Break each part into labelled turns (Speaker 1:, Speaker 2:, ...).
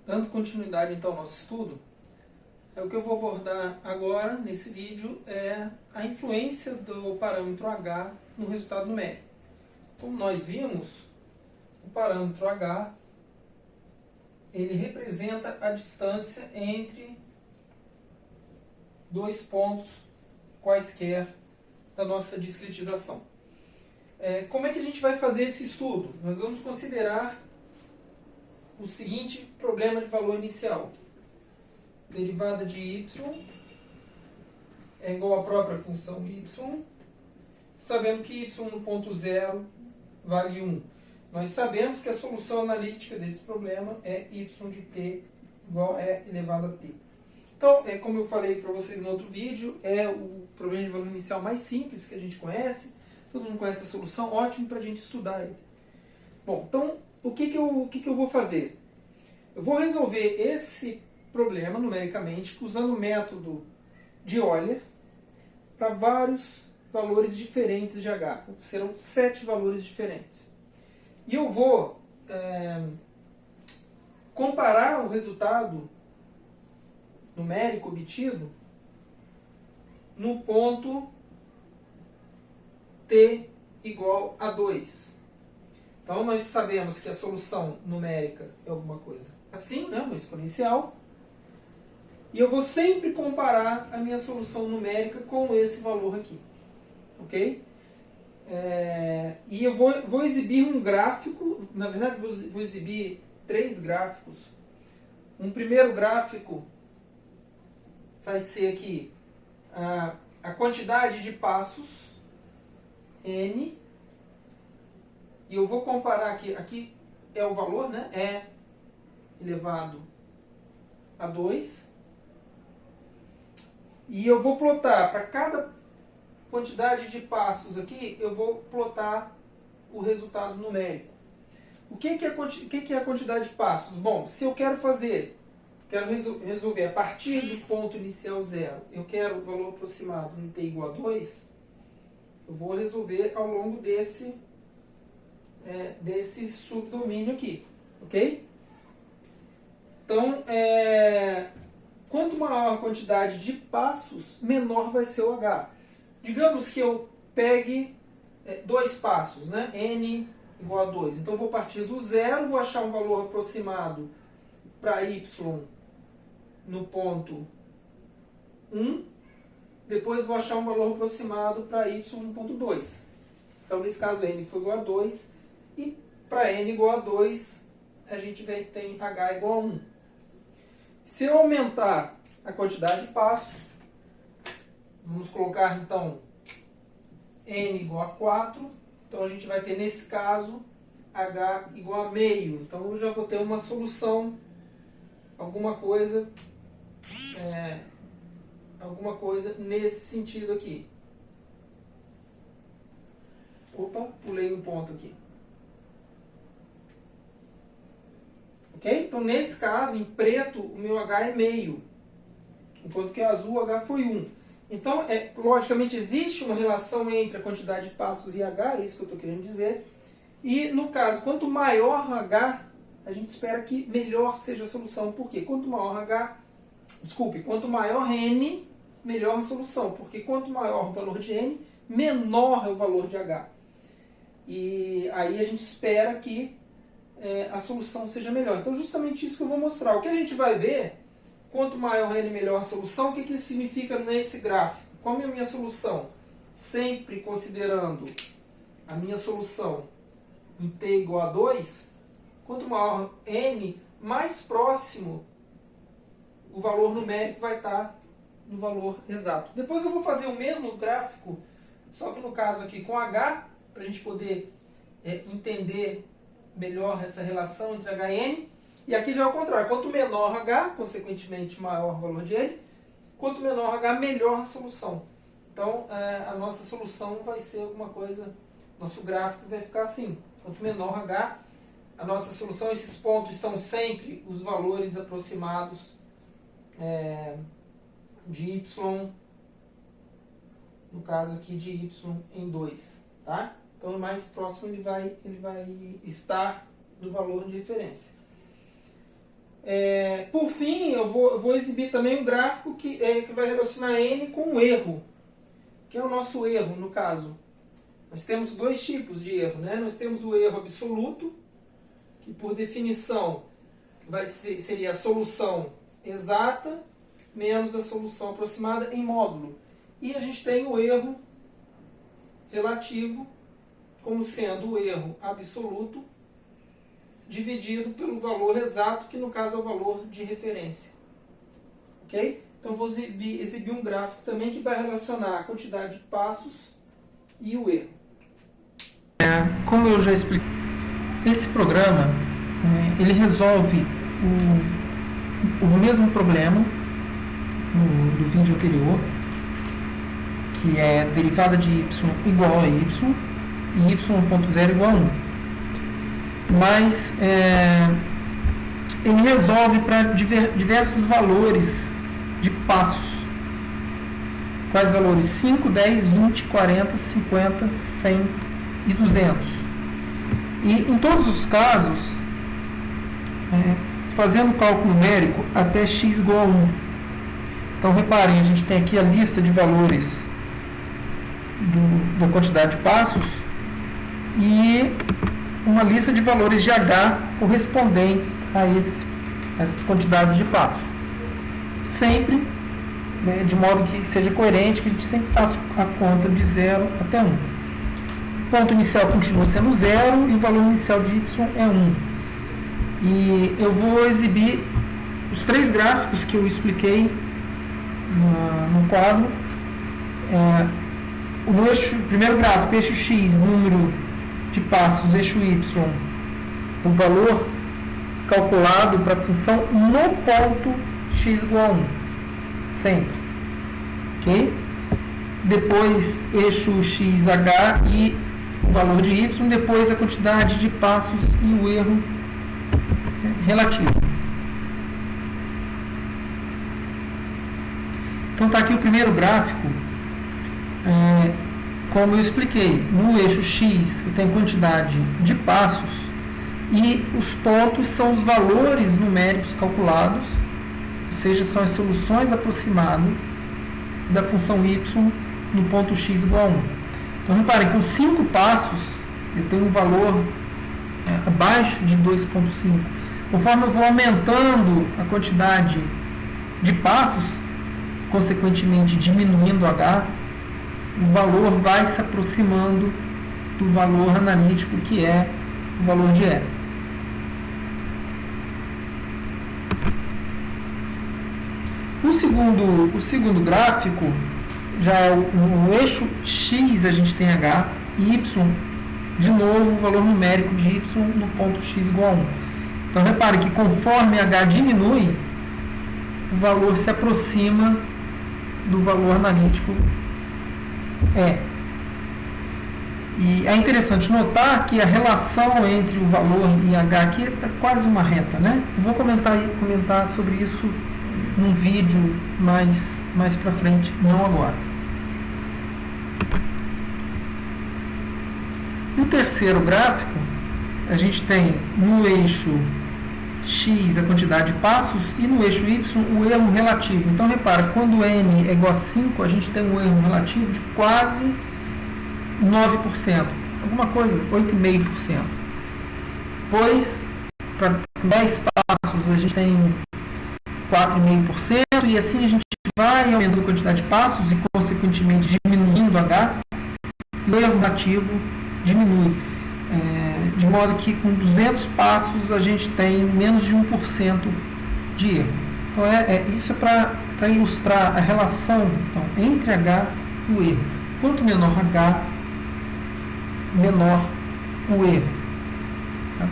Speaker 1: Dando continuidade então ao nosso estudo, o que eu vou abordar agora nesse vídeo é a influência do parâmetro H no resultado numérico. Como nós vimos, o parâmetro H ele representa a distância entre dois pontos quaisquer da nossa discretização. Como é que a gente vai fazer esse estudo? Nós vamos considerar o seguinte problema de valor inicial. Derivada de y é igual à própria função y, sabendo que y no ponto zero vale 1. Nós sabemos que a solução analítica desse problema é y de t igual a e elevado a t. Então, como eu falei para vocês no outro vídeo, é o problema de valor inicial mais simples que a gente conhece. Todo mundo conhece a solução, ótimo para a gente estudar ele. Bom, então, o que eu vou fazer? Eu vou resolver esse problema numericamente usando o método de Euler para vários valores diferentes de H. Serão 7 valores diferentes. E eu vou comparar o resultado numérico obtido no ponto t igual a 2. Então, nós sabemos que a solução numérica é alguma coisa assim, né? Uma exponencial. E eu vou sempre comparar a minha solução numérica com esse valor aqui. Ok? E eu vou exibir um gráfico, na verdade vou exibir 3 gráficos. Um primeiro gráfico vai ser aqui a quantidade de passos, n, e eu vou comparar aqui é o valor, né? E elevado a 2. E eu vou plotar para cada quantidade de passos aqui, eu vou plotar o resultado numérico. O que é a quantidade de passos? Bom, se eu quero resolver a partir do ponto inicial 0, eu quero o valor aproximado no t igual a 2, eu vou resolver ao longo desse subdomínio aqui. Ok? Então, quanto maior a quantidade de passos, menor vai ser o H. Digamos que eu pegue 2 passos, né? N igual a 2. Então, eu vou partir do zero, vou achar um valor aproximado para y no ponto 1. Depois, vou achar um valor aproximado para y no ponto 2. Então, nesse caso, n foi igual a 2. E para n igual a 2, a gente tem h igual a 1. Se eu aumentar a quantidade de passos, vamos colocar então n igual a 4. Então a gente vai ter nesse caso h igual a meio. Então eu já vou ter uma solução, alguma coisa nesse sentido aqui. Opa, pulei um ponto aqui. Ok? Então, nesse caso, em preto, o meu H é meio, enquanto que azul o H foi 1. Então, logicamente, existe uma relação entre a quantidade de passos e H, é isso que eu estou querendo dizer. E, no caso, quanto maior o H, a gente espera que melhor seja a solução. Por quê? Quanto maior N, melhor a solução. Porque quanto maior o valor de N, menor é o valor de H. E aí a gente espera que a solução seja melhor. Então, justamente isso que eu vou mostrar. O que a gente vai ver, quanto maior N, melhor a solução, o que isso significa nesse gráfico? Como é a minha solução? Sempre considerando a minha solução em t igual a 2, quanto maior N, mais próximo o valor numérico vai estar no valor exato. Depois eu vou fazer o mesmo gráfico, só que no caso aqui com H, para a gente poder entender melhor essa relação entre H e N. E aqui já é o contrário. Quanto menor H, consequentemente maior o valor de N. Quanto menor H, melhor a solução. Então, a nossa solução vai ser alguma coisa... Nosso gráfico vai ficar assim. Quanto menor H, a nossa solução... Esses pontos são sempre os valores aproximados de Y. No caso aqui de Y em 2. Tá? Então, o mais próximo ele vai estar do valor de referência. Por fim, eu vou exibir também um gráfico que vai relacionar N com o erro, que é o nosso erro, no caso. Nós temos dois tipos de erro, né? Nós temos o erro absoluto, que por definição seria a solução exata menos a solução aproximada em módulo. E a gente tem o erro relativo como sendo o erro absoluto dividido pelo valor exato, que no caso é o valor de referência. Ok? Então vou exibir um gráfico também que vai relacionar a quantidade de passos e o erro. Como eu já expliquei, esse programa ele resolve o mesmo problema do vídeo anterior, que é derivada de y igual a y e y.0 igual a 1. Mas ele resolve para diversos valores de passos. Quais valores? 5, 10, 20, 40, 50, 100 e 200. E em todos os casos, fazendo o cálculo numérico até x igual a 1. Então reparem, a gente tem aqui a lista de valores da quantidade de passos e uma lista de valores de H correspondentes a essas quantidades de passos. Sempre, de modo que seja coerente, que a gente sempre faça a conta de 0 até 1. O ponto inicial continua sendo 0 e o valor inicial de y é 1. E eu vou exibir os três gráficos que eu expliquei no quadro. O primeiro gráfico, eixo x, número de passos, eixo y, o valor calculado para a função no ponto x igual a 1, sempre. Ok? Depois, eixo x, h e o valor de y, depois a quantidade de passos e o erro relativo. Então está aqui o primeiro gráfico. Como eu expliquei, no eixo x eu tenho quantidade de passos e os pontos são os valores numéricos calculados, ou seja, são as soluções aproximadas da função y no ponto x igual a 1. Então reparem, com 5 passos eu tenho um valor abaixo de 2,5. Conforme eu vou aumentando a quantidade de passos, consequentemente diminuindo h, o valor vai se aproximando do valor analítico, que é o valor de E. O segundo gráfico, já é no eixo x a gente tem h, e y, de novo, o valor numérico de y no ponto x igual a 1. Então, repare que conforme h diminui, o valor se aproxima do valor analítico E. E é interessante notar que a relação entre o valor e h aqui é quase uma reta, né? Eu vou comentar sobre isso num vídeo mais para frente, não agora. No terceiro gráfico, a gente tem no eixo x a quantidade de passos e no eixo y o erro relativo. Então repara, quando n é igual a 5, a gente tem um erro relativo de quase 9%, alguma coisa, 8,5%. Pois, para 10 passos a gente tem 4,5%, e assim a gente vai aumentando a quantidade de passos e consequentemente diminuindo h, e o erro relativo diminui. De modo que com 200 passos a gente tem menos de 1% de erro. Então isso é para ilustrar a relação entre h e o erro. Quanto menor h, menor o erro.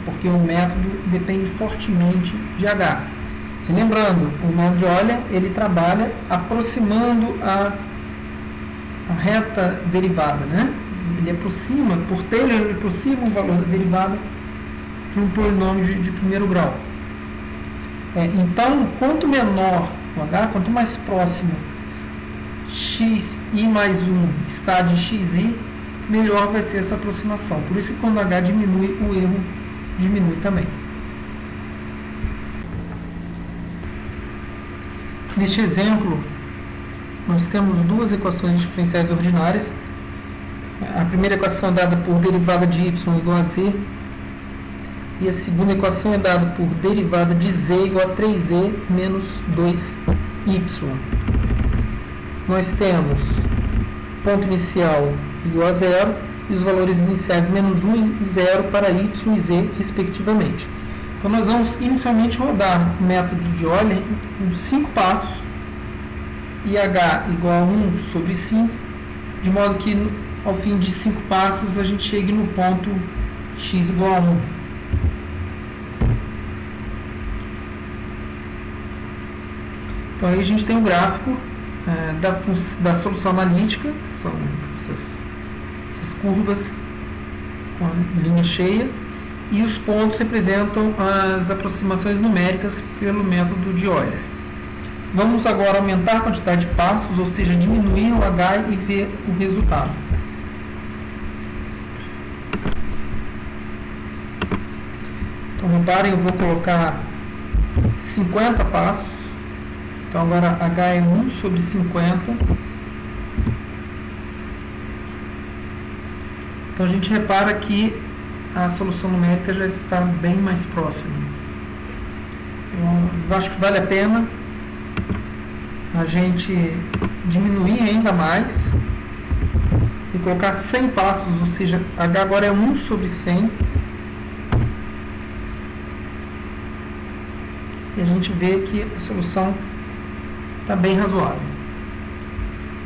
Speaker 1: Porque o método depende fortemente de h. E lembrando, o método de Euler, ele trabalha aproximando a reta derivada, né? Ele aproxima, por Taylor, ele aproxima o valor da derivada para um polinômio de primeiro grau. Então, quanto menor o h, quanto mais próximo xi mais 1 está de xi, melhor vai ser essa aproximação. Por isso que quando h diminui, o erro diminui também. Neste exemplo, nós temos duas equações diferenciais ordinárias. A primeira equação é dada por derivada de y igual a z, e a segunda equação é dada por derivada de z igual a 3z menos 2y. Nós temos ponto inicial igual a zero e os valores iniciais menos 1 e 0 para y e z, respectivamente. Então, nós vamos inicialmente rodar o método de Euler em 5 passos, e h igual a 1 sobre 5, de modo que ao fim de 5 passos a gente chegue no ponto x igual a 1. Então aí a gente tem um gráfico da solução analítica, que são essas curvas com a linha cheia, e os pontos representam as aproximações numéricas pelo método de Euler. Vamos agora aumentar a quantidade de passos, ou seja, diminuir o h e ver o resultado. Então, reparem, eu vou colocar 50 passos. Então, agora h é 1 sobre 50. Então, a gente repara que a solução numérica já está bem mais próxima. Eu acho que vale a pena a gente diminuir ainda mais e colocar 100 passos, ou seja, h agora é 1 sobre 100. E a gente vê que a solução está bem razoável.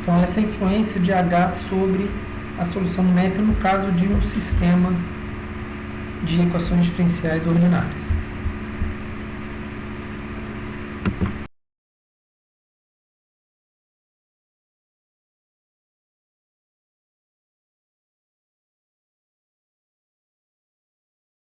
Speaker 1: Então, essa é a influência de h sobre a solução numérica no caso de um sistema de equações diferenciais ordinárias.